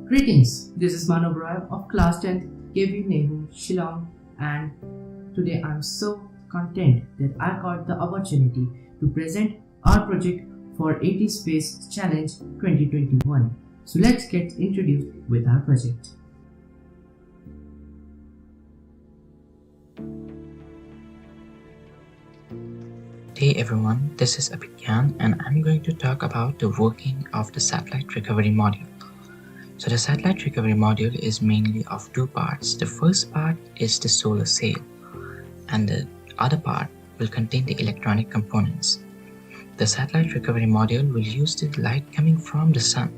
Greetings, this is Manav Roy of Class 10th KV Nehu, Shillong, and today I'm so content that I got the opportunity to present our project for AT Space Challenge 2021. So let's get introduced with our project. Hey everyone, this is Abhigyan and I'm going to talk about the working of the satellite recovery module. So the satellite recovery module is mainly of two parts. The first part is the solar sail and the other part will contain the electronic components. The satellite recovery module will use the light coming from the sun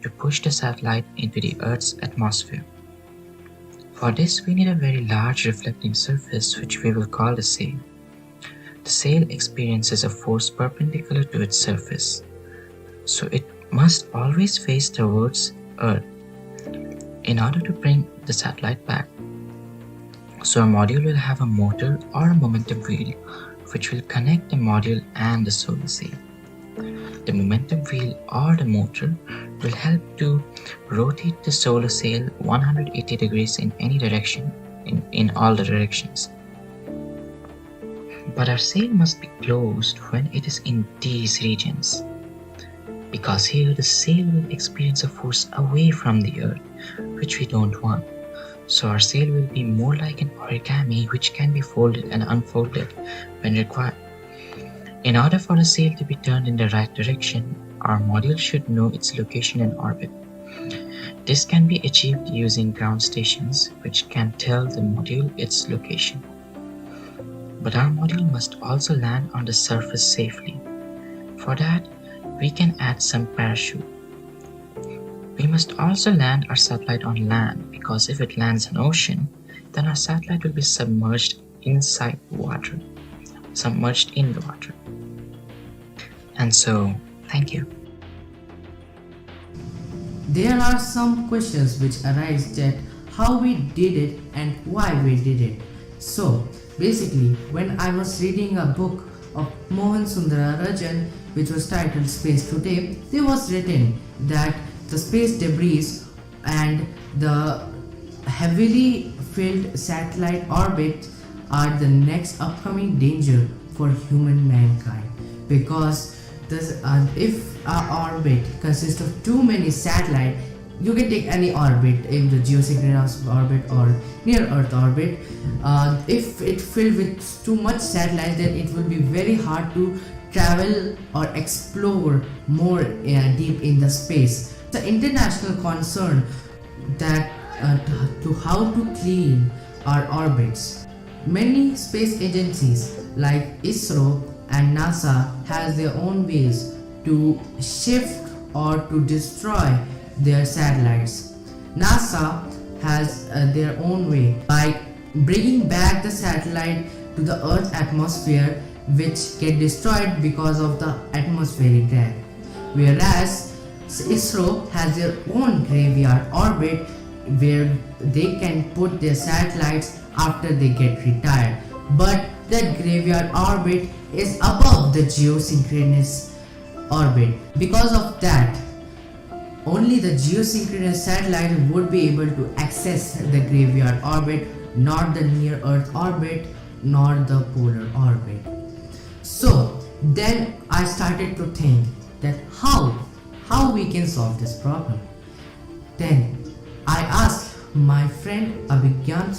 to push the satellite into the Earth's atmosphere. For this we need a very large reflecting surface which we will call the sail. The sail experiences a force perpendicular to its surface, so it must always face towards Earth in order to bring the satellite back. So a module will have a motor or a momentum wheel which will connect the module and the solar sail. The momentum wheel or the motor will help to rotate the solar sail 180 degrees in any direction, in all the directions. But our sail must be closed when it is in these regions, because here the sail will experience a force away from the Earth, which we don't want. So our sail will be more like an origami which can be folded and unfolded when required. In order for the sail to be turned in the right direction, our module should know its location in orbit. This can be achieved using ground stations which can tell the module its location. But our module must also land on the surface safely. For that, we can add some parachute. We must also land our satellite on land, because if it lands in ocean, then our satellite will be submerged inside water, submerged in the water. And so, thank you. There are some questions which arise that how we did it and why we did it. So basically, when I was reading a book of Mohan Sundararajan which was titled Space Today, there was written that the space debris and the heavily filled satellite orbits are the next upcoming danger for human mankind, because if our orbit consists of too many satellites, you can take any orbit, in the geosynchronous orbit or near Earth orbit. If it filled with too much satellites, then it will be very hard to travel or explore more deep in the space. The international concern that to how to clean our orbits. Many space agencies like ISRO and NASA has their own ways to shift or to destroy their satellites. NASA has their own way by bringing back the satellite to the Earth atmosphere, which get destroyed because of the atmospheric drag. Whereas ISRO has their own graveyard orbit where they can put their satellites after they get retired. But that graveyard orbit is above the geosynchronous orbit. Because of that, only the geosynchronous satellite would be able to access the graveyard orbit, not the near Earth orbit nor the polar orbit. So then I started to think that how we can solve this problem. Then I asked my friend Abhigyan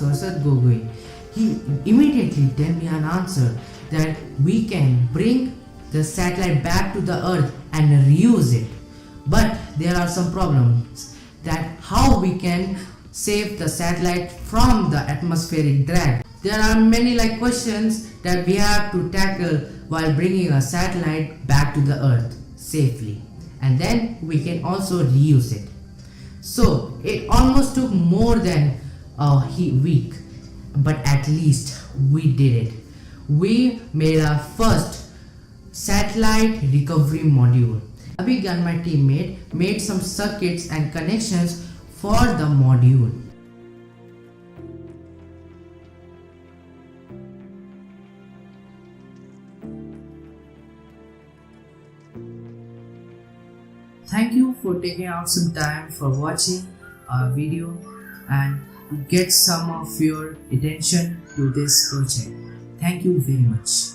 Gogoi. He immediately gave me an answer that we can bring the satellite back to the Earth and reuse it. But there are some problems, that how we can save the satellite from the atmospheric drag. There are many questions that we have to tackle while bringing a satellite back to the Earth safely, and then we can also reuse it. So it almost took more than a week, but at least we did it. We made our first satellite recovery module. Abhig and my teammate made some circuits and connections for the module. Thank you for taking out some time for watching our video and to get some of your attention to this project. Thank you very much.